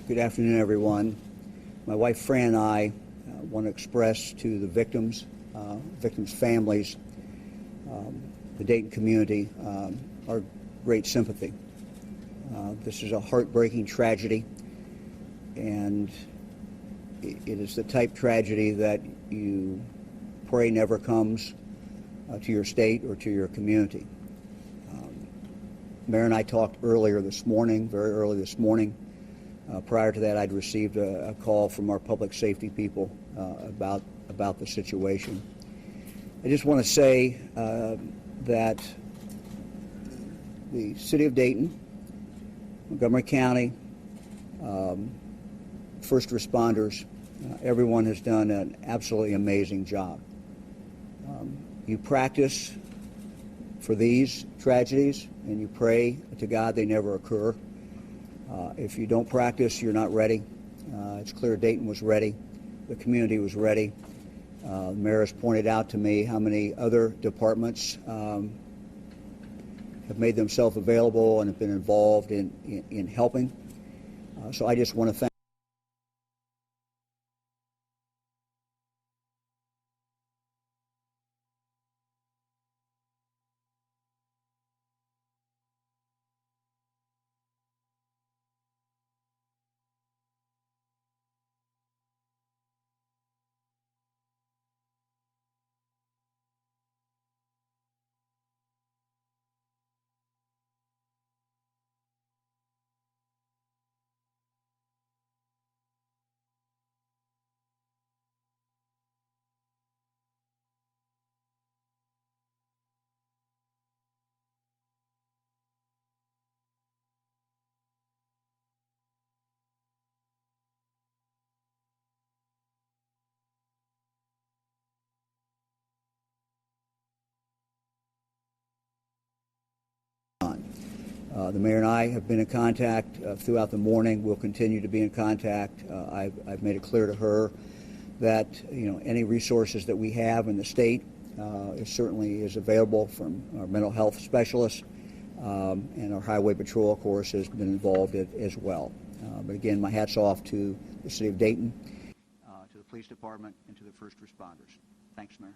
Good afternoon, everyone. My wife, Fran, and I want to express to the victims' families, the Dayton community, our great sympathy. This is a heartbreaking tragedy, and it is the type tragedy that you pray never comes to your state or to your community. Mayor and I talked earlier this morning, very early this morning. Prior to that, I'd received a call from our public safety people about the situation. I just want to say that the city of Dayton, Montgomery County, first responders, everyone has done an absolutely amazing job. You practice for these tragedies and you pray to God they never occur. If you don't practice, you're not ready. It's clear Dayton was ready. The community was ready. The mayor has pointed out to me how many other departments have made themselves available and have been involved in helping. So I just want to thank the mayor and I have been in contact throughout the morning. We'll continue to be in contact. I've made it clear to her that any resources that we have in the state certainly is available from our mental health specialists, and our highway patrol, of course, has been involved as well. But again, my hat's off to the city of Dayton, to the police department, and to the first responders. Thanks, Mayor.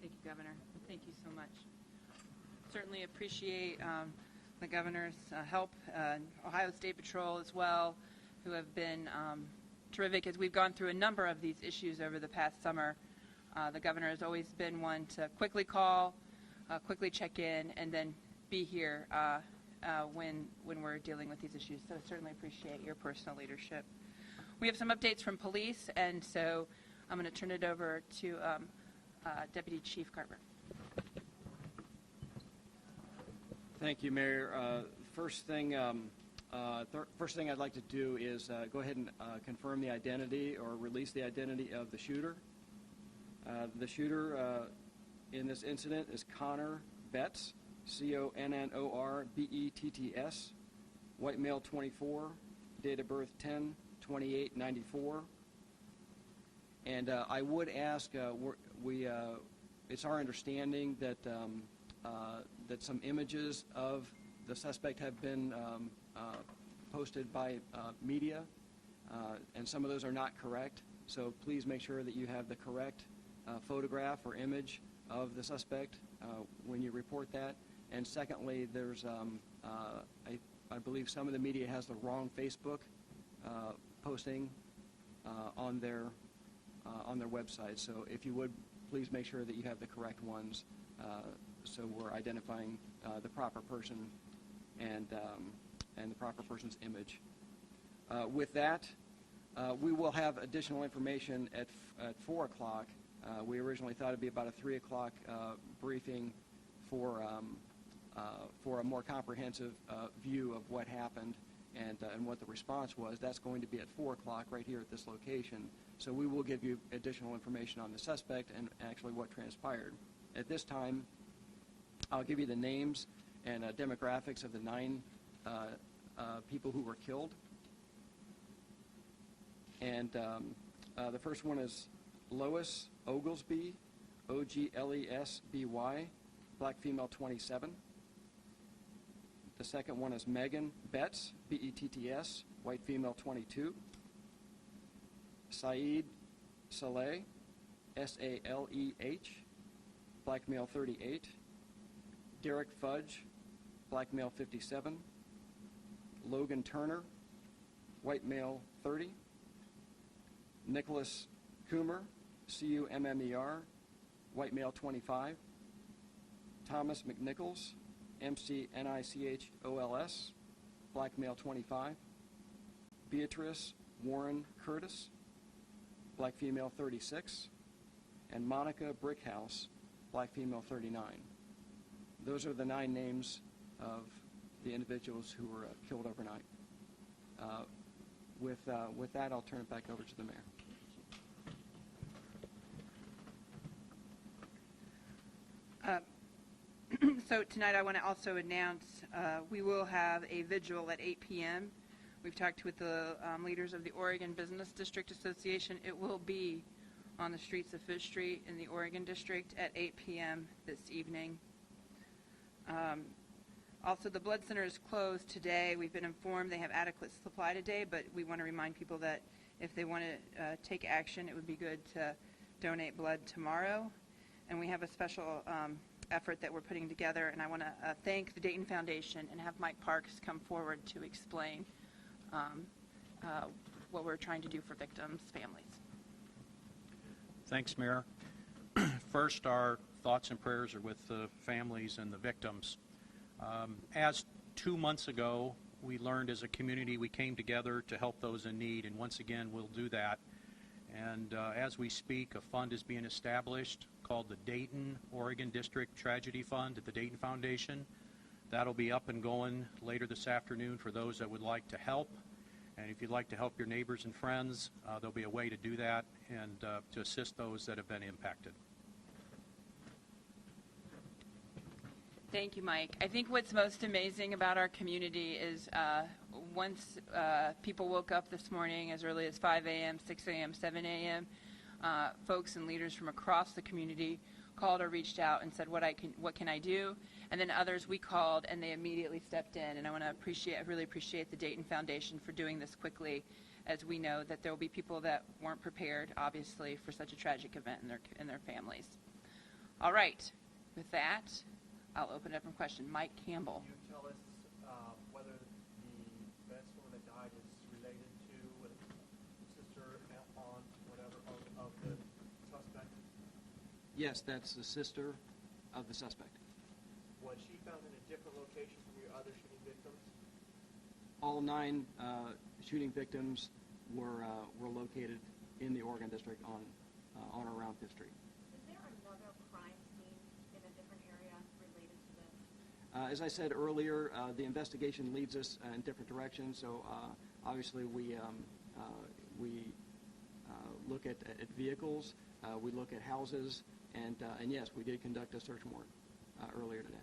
Thank you, Governor. Thank you so much. Certainly appreciate the governor's help, Ohio State Patrol as well, who have been terrific as we've gone through a number of these issues over the past summer. The governor has always been one to quickly call, quickly check in, and then be here when we're dealing with these issues. So certainly appreciate your personal leadership. We have some updates from police, and so I'm going to turn it over to Deputy Chief Carver. Thank you, Mayor. First thing I'd like to do is go ahead and confirm the identity or release the identity of the shooter. The shooter in this incident is Connor Betts, C-O-N-N-O-R-B-E-T-T-S, white male, 24, date of birth 10/28/94. And I would ask, it's our understanding that that some images of the suspect have been posted by media, and some of those are not correct. So please make sure that you have the correct photograph or image of the suspect when you report that. And secondly, there's I believe some of the media has the wrong Facebook posting on their website. So if you would, please make sure that you have the correct ones, so we're identifying the proper person and the proper person's image. With that, we will have additional information at 4 o'clock. We originally thought it'd be about a 3 o'clock briefing for a more comprehensive view of what happened and what the response was. That's going to be at 4 o'clock right here at this location. So we will give you additional information on the suspect and actually what transpired. At this time, I'll give you the names and demographics of the 9 people who were killed. And the first one is Lois Oglesby, O-G-L-E-S-B-Y, black female, 27. The second one is Megan Betts, B-E-T-T-S, white female 22. Saeed Saleh, S-A-L-E-H, black male 38. Derek Fudge, black male 57. Logan Turner, white male 30. Nicholas Coomer, C-U-M-M-E-R, white male 25. Thomas McNichols, M-C-N-I-C-H-O-L-S, black male 25. Beatrice Warren Curtis, black female 36. And Monica Brickhouse, black female 39. Those are the 9 names of the individuals who were killed overnight. With that, I'll turn it back over to the mayor. So tonight I want to also announce we will have a vigil at 8 p.m. We've talked with the leaders of the Oregon Business District Association. It will be on the streets of Fish Street in the Oregon District at 8 p.m. this evening. Also, the blood center is closed today. We've been informed they have adequate supply today, but we want to remind people that if they want to take action, it would be good to donate blood tomorrow. And we have a special effort that we're putting together, and I want to thank the Dayton Foundation and have Mike Parks come forward to explain what we're trying to do for victims' families. Thanks, Mayor. First, our thoughts and prayers are with the families and the victims. As 2 months ago, we learned as a community we came together to help those in need, and once again, we'll do that. And as we speak, a fund is being established called the Dayton Oregon District Tragedy Fund at the Dayton Foundation. That'll be up and going later this afternoon for those that would like to help. And if you'd like to help your neighbors and friends, there'll be a way to do that and to assist those that have been impacted. Thank you, Mike. I think what's most amazing about our community is once people woke up this morning as early as 5 a.m., 6 a.m., 7 a.m., folks and leaders from across the community called or reached out and said, what can I do? And then others we called, and they immediately stepped in. And I want to really appreciate the Dayton Foundation for doing this quickly, as we know that there will be people that weren't prepared, obviously, for such a tragic event in their families. All right. With that, I'll open it up for question. Mike Campbell. Can you tell us whether the best woman that died is related to sister, aunt, whatever, of the suspect? Yes, that's the sister of the suspect. Was she found in a different location from your other shooting victims? All 9 shooting victims were located in the Oregon District on or around Fifth Street. Is there another crime scene in a different area related to this? As I said earlier, the investigation leads us in different directions. So obviously we look at vehicles, we look at houses, and yes, we did conduct a search warrant earlier today.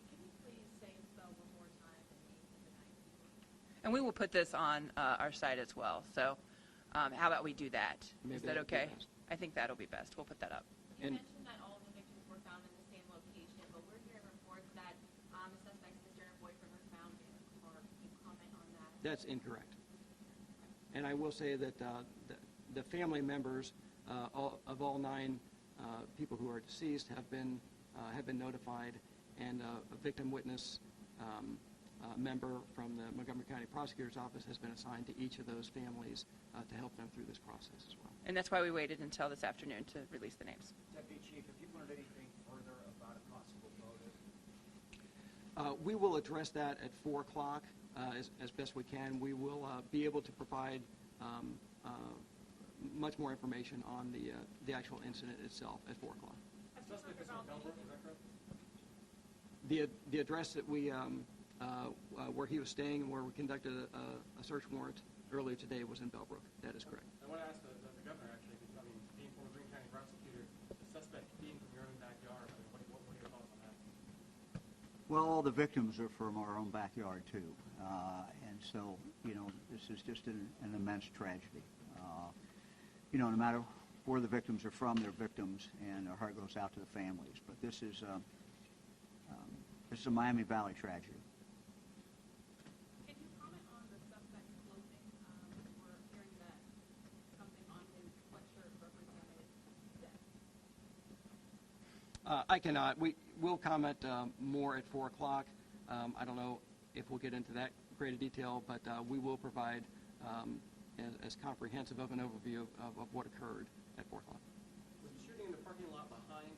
Can you please say and spell one more time the names of the 9 people? And we will put this on our site as well. So how about we do that? Maybe Is that that'd be okay? best. I think that'll be best. We'll put that up. You And- mentioned that all of the victims were found in the same location, but we're hearing reports that the suspect's sister and boyfriend were found in a car. Can you comment on that? That's incorrect. And I will say that the family members of all 9 people who are deceased have been notified, and a victim witness member from the Montgomery County Prosecutor's Office has been assigned to each of those families to help them through this process as well. And that's why we waited until this afternoon to release the names. Deputy Chief, have you learned anything further about a possible motive? We will address that at 4 o'clock as best we can. We will be able to provide much more information on the actual incident itself at 4 o'clock. Suspect is in Belbrook, is that correct? The address that we where he was staying and where we conducted a search warrant earlier today was in Belbrook. That is correct. I want to ask the governor, actually, because, being former Greene County prosecutor, the suspect being from your own backyard, what are your thoughts on that? Well, all the victims are from our own backyard, too. And so, this is just an immense tragedy. No matter where the victims are from, they're victims, and our heart goes out to the families. But this is a Miami Valley tragedy. Can you comment on the suspect's clothing? I cannot. We'll comment more at 4 o'clock. I don't know if we'll get into that great a detail, but we will provide as comprehensive of an overview of what occurred at 4 o'clock. Was the shooting in the parking lot behind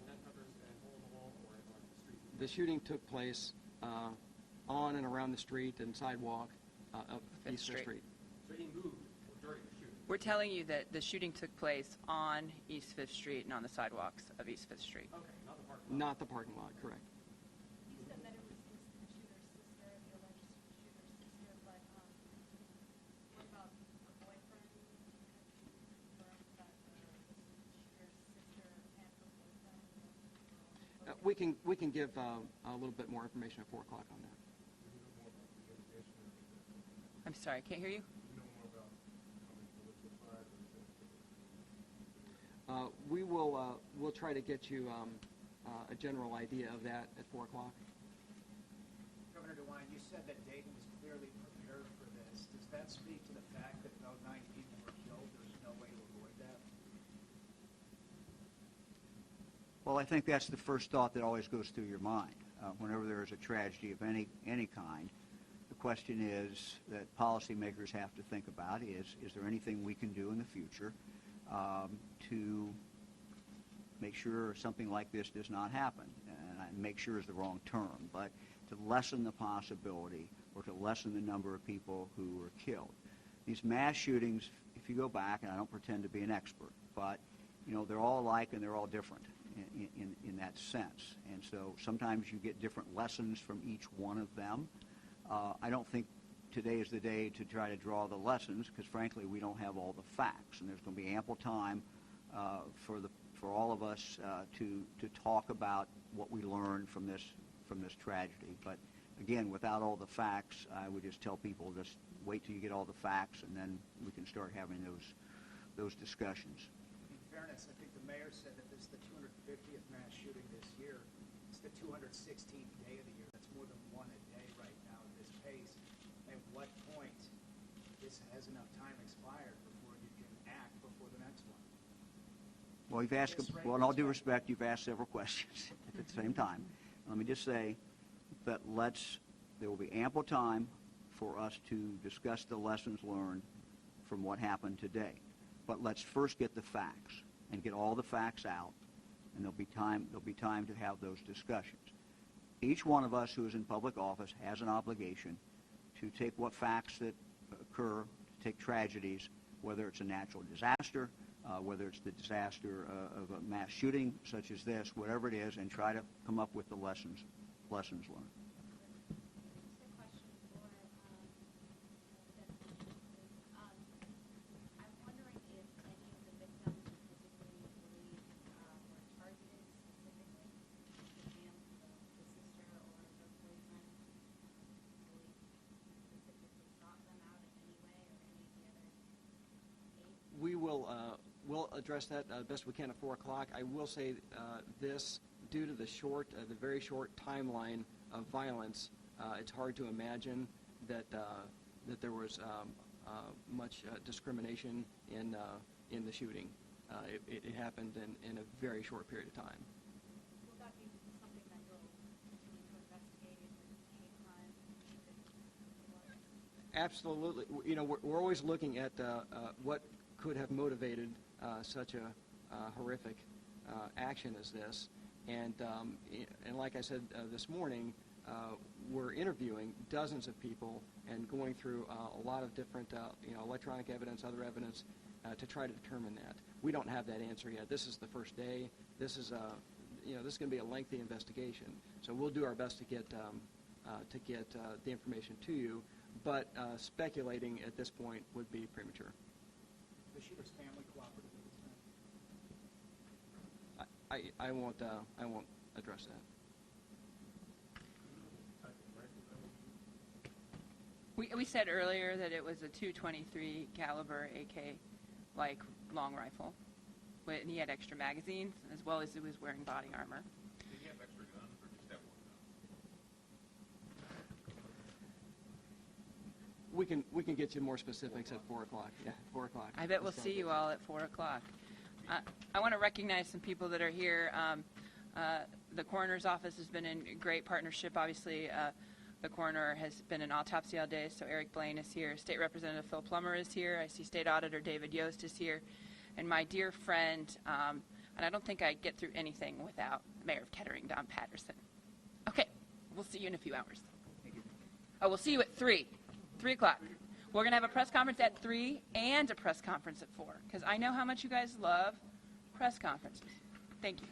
net covers and hole in the wall, or on the street? The shooting took place on and around the street and sidewalk of Fifth East Fifth Street. Street. So he moved during the shooting. We're telling you that the shooting took place on East Fifth Street and on the sidewalks of East Fifth Street. Okay, not the parking lot. Not the parking lot, correct. You said that it was the shooter's sister, the alleged shooter's sister, but what about her boyfriend? Have you confirmed that the shooter's sister and her boyfriend? We can give a little bit more information at 4 o'clock on that. I'm sorry, I can't hear you. We'll try to get you a general idea of that at 4 o'clock. Governor DeWine, you said that Dayton was clearly prepared for this. Does that speak to the fact that though 9 people were killed, there's no way to avoid that? Well, I think that's the first thought that always goes through your mind whenever there is a tragedy of any kind. The question is that policymakers have to think about is there anything we can do in the future to make sure something like this does not happen? And make sure is the wrong term, but to lessen the possibility or to lessen the number of people who were killed. These mass shootings, if you go back, and I don't pretend to be an expert, but they're all alike and they're all different in that sense. And so sometimes you get different lessons from each one of them. I don't think today is the day to try to draw the lessons because, frankly, we don't have all the facts, and there's going to be ample time for all of us to talk about what we learned from this tragedy. But again, without all the facts, I would just tell people just wait till you get all the facts, and then we can start having those discussions. In fairness, I think the mayor said that this is the 250th mass shooting this year. It's the 216th day of the year. That's more than one a day right now at this pace. At what point has enough time expired before you can act before the next one? Well, you've asked, well, in all due respect, you've asked several questions at the same time. Let me just say that there will be ample time for us to discuss the lessons learned from what happened today. But let's first get the facts and get all the facts out, and there'll be time to have those discussions. Each one of us who is in public office has an obligation to take what facts that occur, to take tragedies, whether it's a natural disaster, whether it's the disaster of a mass shooting such as this, whatever it is, and try to come up with the lessons learned. Just a question for I'm wondering if any of the victims you physically believe were targeted specifically, and the sister or the boyfriend believe specifically sought them out in any way, or any of the other 8? We will we'll address that best we can at 4 o'clock. I will say this, due to the very short timeline of violence, it's hard to imagine that there was much discrimination in the shooting. It happened in a very short period of time. Will that be something that you'll continue to investigate in hate crime? Absolutely. We're always looking at what could have motivated such a horrific action as this. And like I said this morning, we're interviewing dozens of people and going through a lot of different electronic evidence, other evidence, to try to determine that. We don't have that answer yet. This is the first day. This is this is going to be a lengthy investigation. So we'll do our best to get the information to you. But speculating at this point would be premature. The shooter's family cooperative with this man? I won't address that. We said earlier that it was a .223 caliber AK-like long rifle, and he had extra magazines as well as he was wearing body armor. Did he have extra guns or just that one gun? We can get you more specifics at 4 o'clock. Yeah, 4 o'clock. I bet we'll see you all at 4 o'clock. I want to recognize some people that are here. The coroner's office has been in great partnership. Obviously, the coroner has been in autopsy all day, so Eric Blaine is here. State Representative Phil Plummer is here. I see State Auditor David Yost is here. And my dear friend, and I don't think I'd get through anything without Mayor of Kettering, Don Patterson. Okay, we'll see you in a few hours. Oh, we'll see you at 3 o'clock. We're going to have a press conference at 3 and a press conference at 4, because I know how much you guys love press conferences. Thank you.